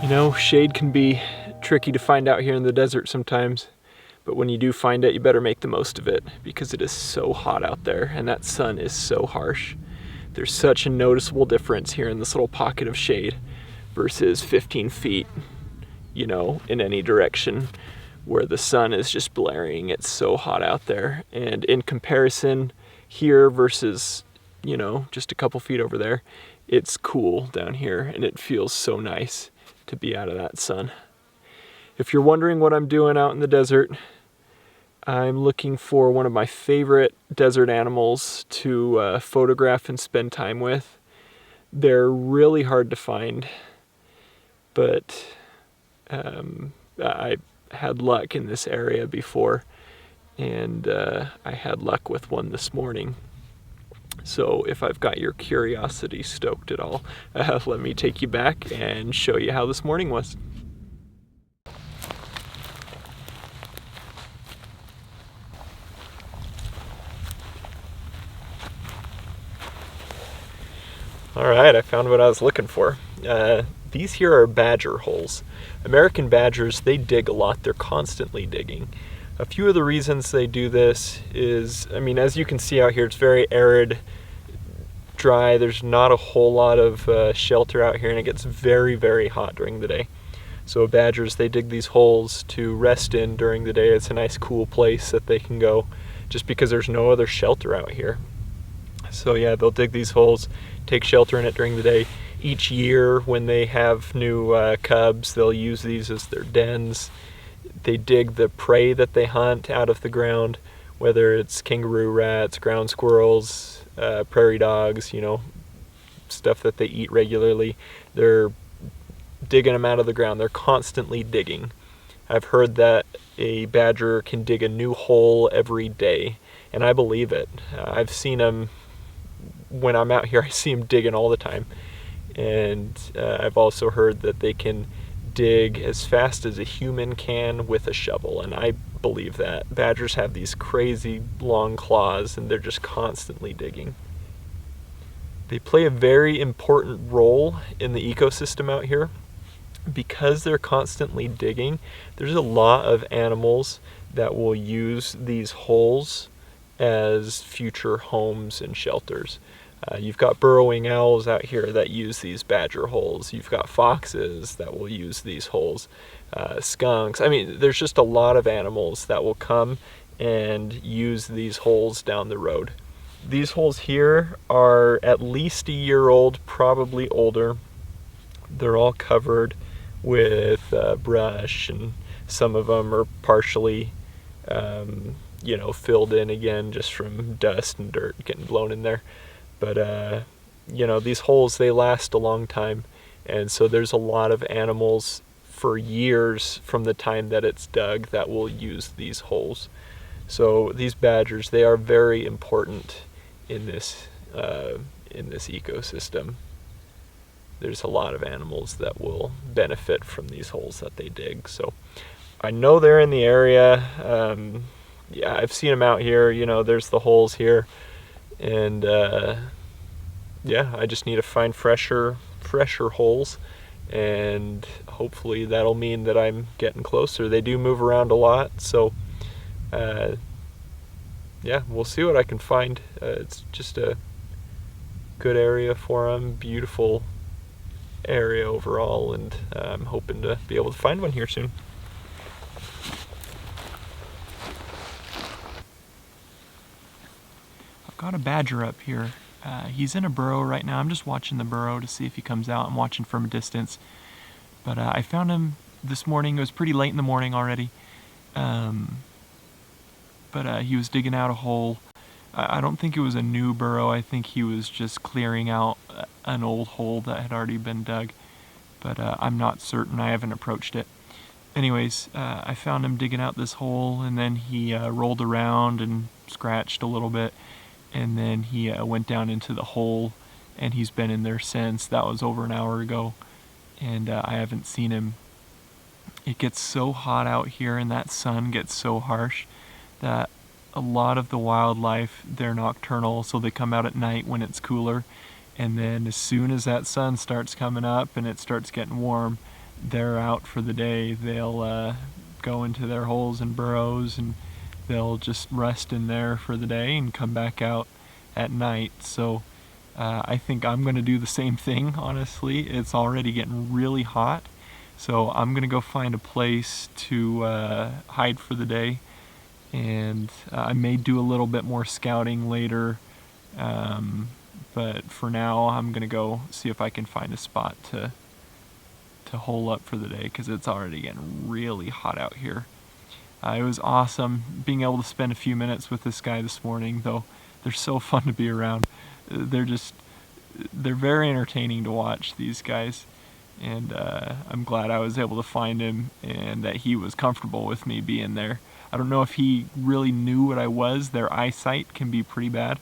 You know, shade can be tricky to find out here in the desert sometimes, but when you do find it, you better make the most of it because it is so hot out there and that sun is so harsh. There's such a noticeable difference here in this little pocket of shade versus 15 feet, you know, in any direction where the sun is just blaring. It's so hot out there. And in comparison here versus, you know, just a couple feet over there, it's cool down here and it feels so nice to be out of that sun. If you're wondering what I'm doing out in the desert, I'm looking for one of my favorite desert animals to photograph and spend time with. They're really hard to find, but I had luck in this area before, and I had luck with one this morning. So if I've got your curiosity stoked at all, let me take you back and show you how this morning was. All right, I found what I was looking for. These here are badger holes. American badgers, they dig a lot. They're constantly digging. A few of the reasons they do this is, I mean, as you can see out here, it's very arid, dry. There's not a whole lot of shelter out here, and it gets very, very hot during the day. So badgers, they dig these holes to rest in during the day. It's a nice, cool place that they can go just because there's no other shelter out here. So yeah, they'll dig these holes, take shelter in it during the day. Each year when they have new cubs, they'll use these as their dens. They dig the prey that they hunt out of the ground, whether it's kangaroo rats, ground squirrels, prairie dogs, you know, stuff that they eat regularly. They're digging them out of the ground. They're constantly digging. I've heard that a badger can dig a new hole every day, and I believe it. I've seen them when I'm out here. I see them digging all the time. And I've also heard that they can dig as fast as a human can with a shovel, and I believe that. Badgers have these crazy long claws and they're just constantly digging. They play a very important role in the ecosystem out here. Because they're constantly digging, there's a lot of animals that will use these holes as future homes and shelters. You've got burrowing owls out here that use these badger holes. You've got foxes that will use these holes. Skunks. I mean, there's just a lot of animals that will come and use these holes down the road. These holes here are at least a year old, probably older. They're all covered with brush, and some of them are partially you know, filled in again just from dust and dirt getting blown in there. But you know, these holes, they last a long time, and so there's a lot of animals for years from the time that it's dug that will use these holes. So these badgers, they are very important in this ecosystem. There's a lot of animals that will benefit from these holes that they dig. So I know they're in the area. Yeah, I've seen them out here. You know, there's the holes here. And yeah, I just need to find fresher holes, and hopefully that'll mean that I'm getting closer. They do move around a lot, so yeah, we'll see what I can find. It's just a good area for them, beautiful area overall, and I'm hoping to be able to find one here soon. I've got a badger up here. He's in a burrow right now. I'm just watching the burrow to see if he comes out. I'm watching from a distance. But I found him this morning. It was pretty late in the morning already. But he was digging out a hole. I don't think it was a new burrow. I think he was just clearing out an old hole that had already been dug. But I'm not certain. I haven't approached it. Anyways, I found him digging out this hole, and then he rolled around and scratched a little bit, and then he went down into the hole, and he's been in there since. That was over an hour ago, and I haven't seen him. It gets so hot out here, and that sun gets so harsh that a lot of the wildlife, they're nocturnal, so they come out at night when it's cooler, and then as soon as that sun starts coming up and it starts getting warm, they're out for the day. They'll go into their holes and burrows, and they'll just rest in there for the day and come back out at night. So I think I'm going to do the same thing, honestly. It's already getting really hot, so I'm going to go find a place to hide for the day, and I may do a little bit more scouting later, but for now I'm going to go see if I can find a spot to hole up for the day, because it's already getting really hot out here. It was awesome being able to spend a few minutes with this guy this morning, though. They're so fun to be around. They're very entertaining to watch, these guys, and I'm glad I was able to find him and that he was comfortable with me being there. I don't know if he really knew what I was. Their eyesight can be pretty bad,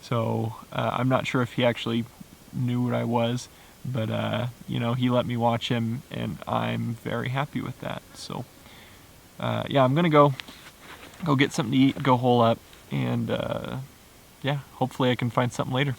so I'm not sure if he actually knew what I was, but he let me watch him, and I'm very happy with that. So yeah, I'm gonna go get something to eat, go hole up, and yeah, hopefully I can find something later.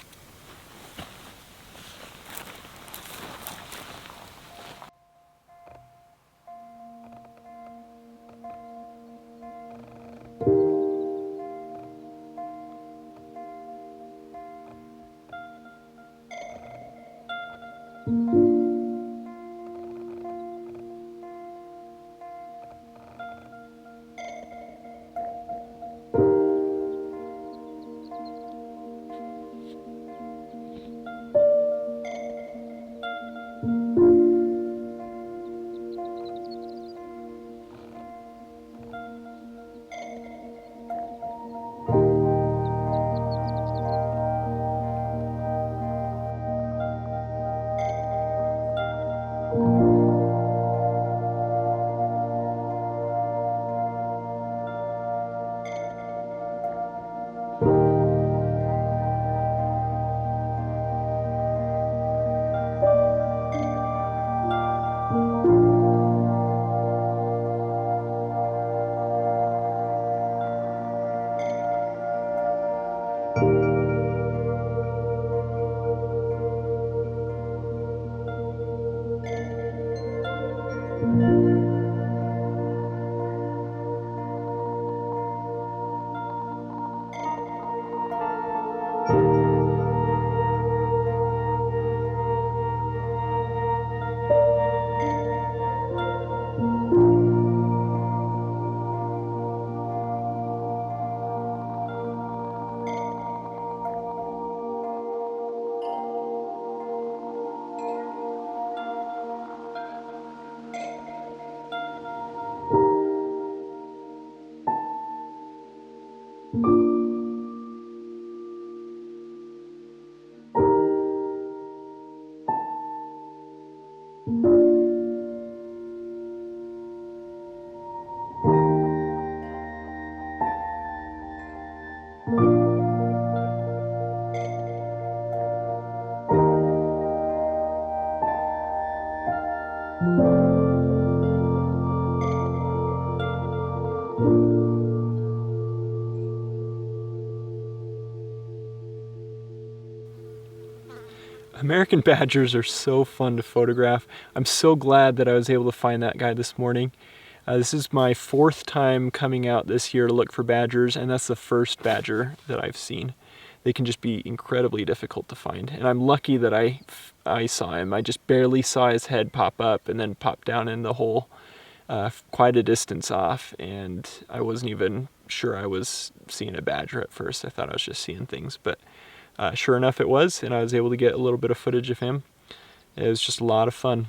American badgers are so fun to photograph. I'm so glad that I was able to find that guy this morning. This is my 4th time coming out this year to look for badgers, and that's the first badger that I've seen. They can just be incredibly difficult to find, and I'm lucky that I saw him. I just barely saw his head pop up and then pop down in the hole quite a distance off, and I wasn't even sure I was seeing a badger at first. I thought I was just seeing things, but sure enough it was, and I was able to get a little bit of footage of him. It was just a lot of fun.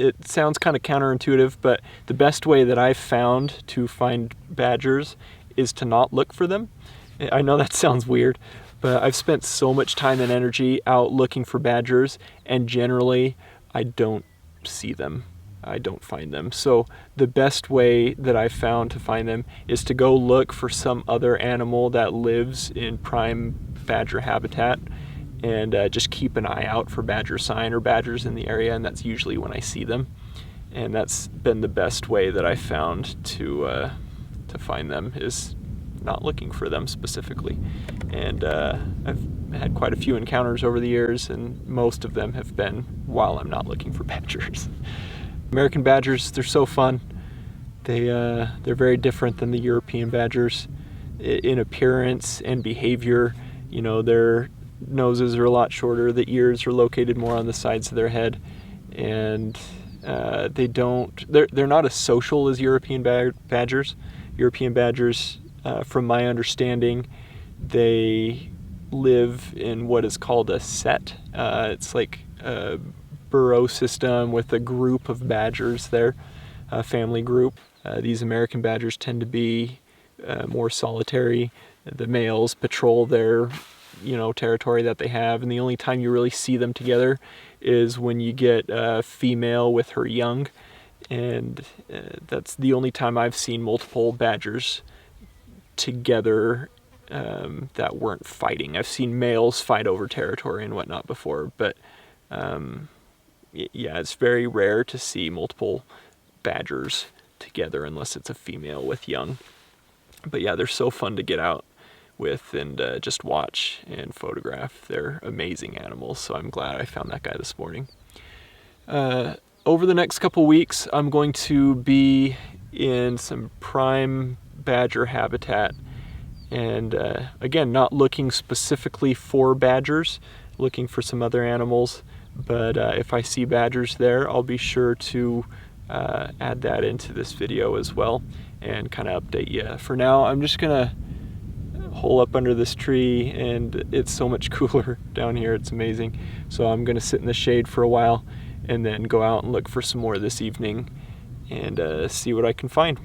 it sounds kind of counterintuitive, but the best way that I've found to find badgers is to not look for them. I know that sounds weird, but I've spent so much time and energy out looking for badgers, and generally I don't see them. I don't find them. So the best way that I've found to find them is to go look for some other animal that lives in prime badger habitat, and just keep an eye out for badger sign or badgers in the area, and that's usually when I see them. And that's been the best way that I found to find them, is not looking for them specifically. And I've had quite a few encounters over the years, and most of them have been while I'm not looking for badgers. American badgers, they're so fun. They're very different than the European badgers in appearance and behavior. You know, their noses are a lot shorter, the ears are located more on the sides of their head, and they're not as social as European badgers. European badgers, from my understanding, they live in what is called a set. It's like a burrow system with a group of badgers there, a family group. These American badgers tend to be more solitary. The males patrol their territory that they have, and the only time you really see them together is when you get a female with her young, and that's the only time I've seen multiple badgers together that weren't fighting. I've seen males fight over territory and whatnot before, but yeah, it's very rare to see multiple badgers together unless it's a female with young. But yeah, they're so fun to get out with and just watch and photograph. They're amazing animals, so I'm glad I found that guy this morning. Over the next couple weeks, I'm going to be in some prime badger habitat, and again, not looking specifically for badgers, looking for some other animals, but if I see badgers there, I'll be sure to add that into this video as well and kind of update you. For now, I'm just gonna hole up under this tree, and it's so much cooler down here, it's amazing. So I'm gonna sit in the shade for a while and then go out and look for some more this evening and see what I can find.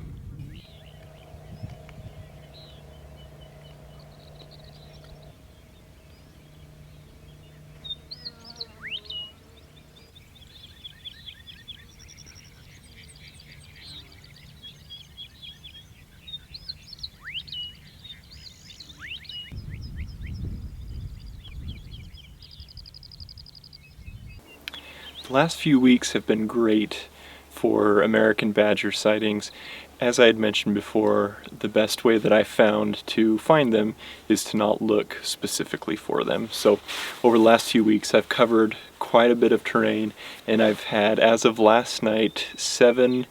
The last few weeks have been great for American badger sightings. As I had mentioned before, the best way that I found to find them is to not look specifically for them. So over the last few weeks I've covered quite a bit of terrain, and I've had, as of last night, 7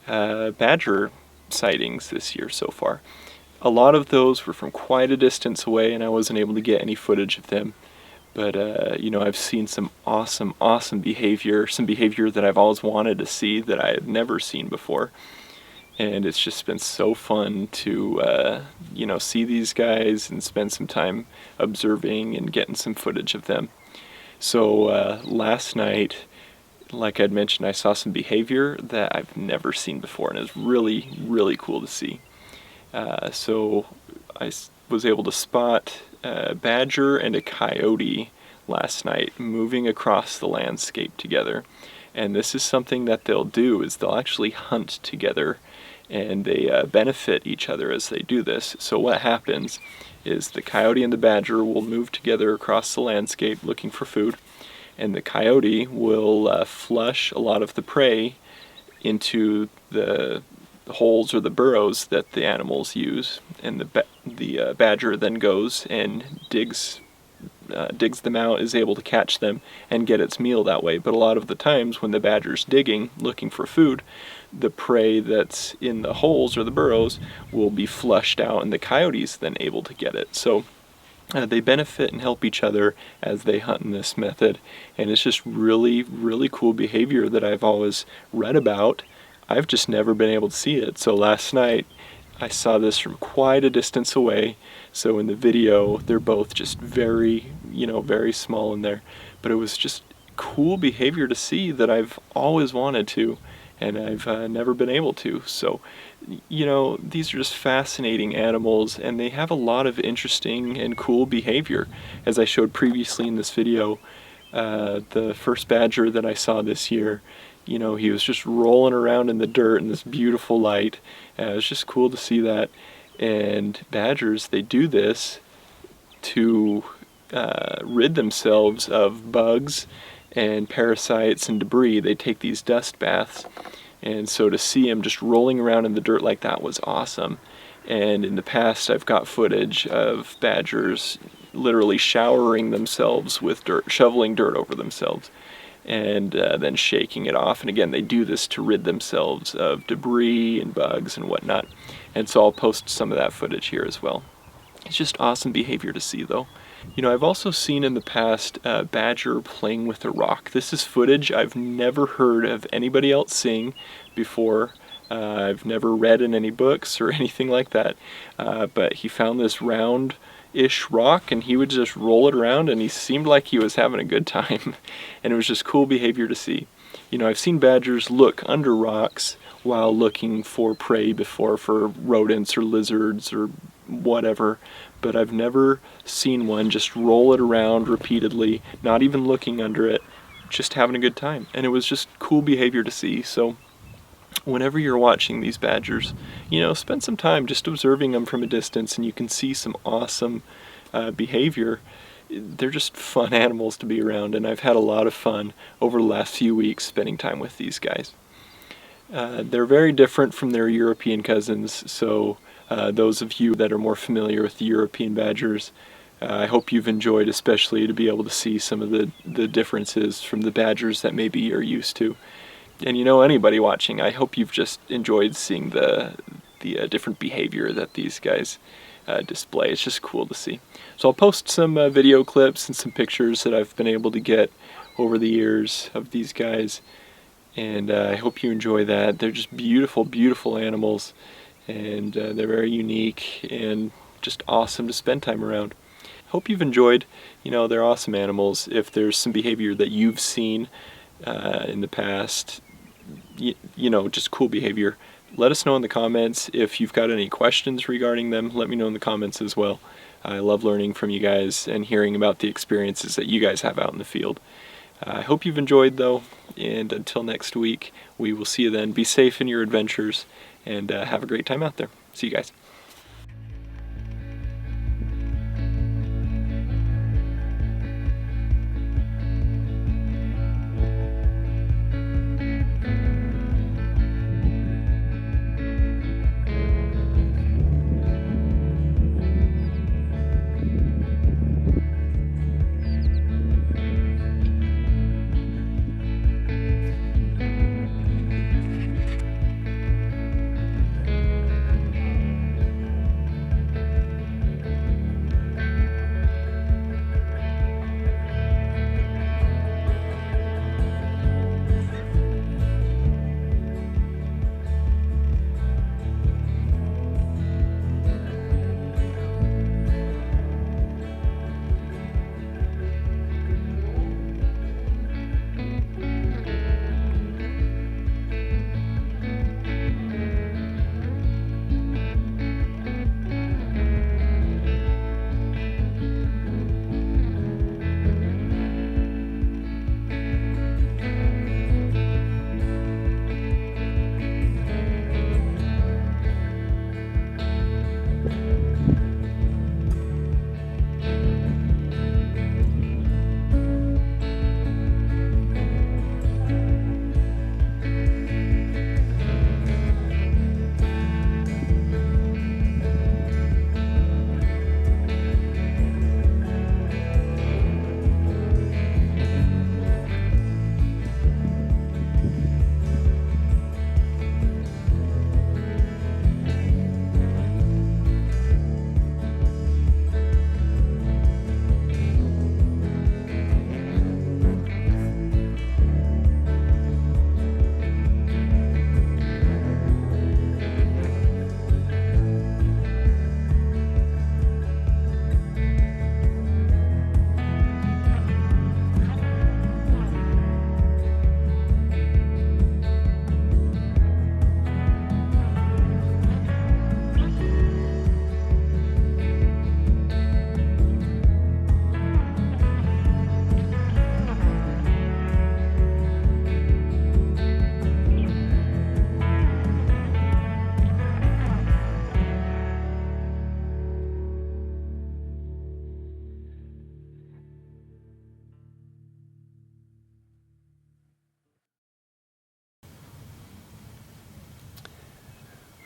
badger sightings this year so far. A lot of those were from quite a distance away, and I wasn't able to get any footage of them. But I've seen some awesome behavior, some behavior that I've always wanted to see that I had never seen before. And it's just been so fun to see these guys and spend some time observing and getting some footage of them. So last night, like I'd mentioned, I saw some behavior that I've never seen before, and it was really cool to see. So I was able to spot a badger and a coyote last night moving across the landscape together. And this is something that they'll do, is they'll actually hunt together, and they benefit each other as they do this. So what happens is the coyote and the badger will move together across the landscape looking for food, and the coyote will flush a lot of the prey into the holes or the burrows that the animals use, and the badger then goes and digs them out, is able to catch them and get its meal that way. But a lot of the times when the badger's digging, looking for food, the prey that's in the holes or the burrows will be flushed out, and the coyote's then able to get it. So they benefit and help each other as they hunt in this method, and it's just really cool behavior that I've always read about. I've just never been able to see it. So last night I saw this from quite a distance away. So in the video they're both just very small in there, but it was just cool behavior to see that I've always wanted to, and I've never been able to. So, these are just fascinating animals, and they have a lot of interesting and cool behavior. As I showed previously in this video, the first badger that I saw this year, he was just rolling around in the dirt in this beautiful light. It was just cool to see that. And badgers, they do this to rid themselves of bugs and parasites and debris. They take these dust baths, and so to see them just rolling around in the dirt like that was awesome. And in the past, I've got footage of badgers literally showering themselves with dirt, shoveling dirt over themselves, and then shaking it off. And again, they do this to rid themselves of debris and bugs and whatnot. And so I'll post some of that footage here as well. It's just awesome behavior to see, though. I've also seen in the past a badger playing with a rock. This is footage I've never heard of anybody else seeing before. I've never read in any books or anything like that. But he found this round-ish rock, and he would just roll it around, and he seemed like he was having a good time. And it was just cool behavior to see. I've seen badgers look under rocks while looking for prey before, for rodents or lizards or whatever, but I've never seen one just roll it around repeatedly, not even looking under it, just having a good time. And it was just cool behavior to see. So whenever you're watching these badgers, spend some time just observing them from a distance, and you can see some awesome behavior. They're just fun animals to be around, and I've had a lot of fun over the last few weeks spending time with these guys. They're very different from their European cousins, so those of you that are more familiar with the European badgers, I hope you've enjoyed, especially to be able to see some of the differences from the badgers that maybe you're used to. And anybody watching, I hope you've just enjoyed seeing the different behavior that these guys display. It's just cool to see. So I'll post some video clips and some pictures that I've been able to get over the years of these guys, and I hope you enjoy that. They're just beautiful, beautiful animals, and they're very unique and just awesome to spend time around. Hope you've enjoyed. They're awesome animals. If there's some behavior that you've seen in the past, just cool behavior, let us know in the comments. If you've got any questions regarding them, let me know in the comments as well. I love learning from you guys and hearing about the experiences that you guys have out in the field. I hope you've enjoyed, though, and until next week, we will see you then. Be safe in your adventures, and have a great time out there. See you guys.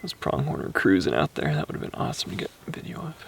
Those pronghorn are cruising out there. That would have been awesome to get a video of.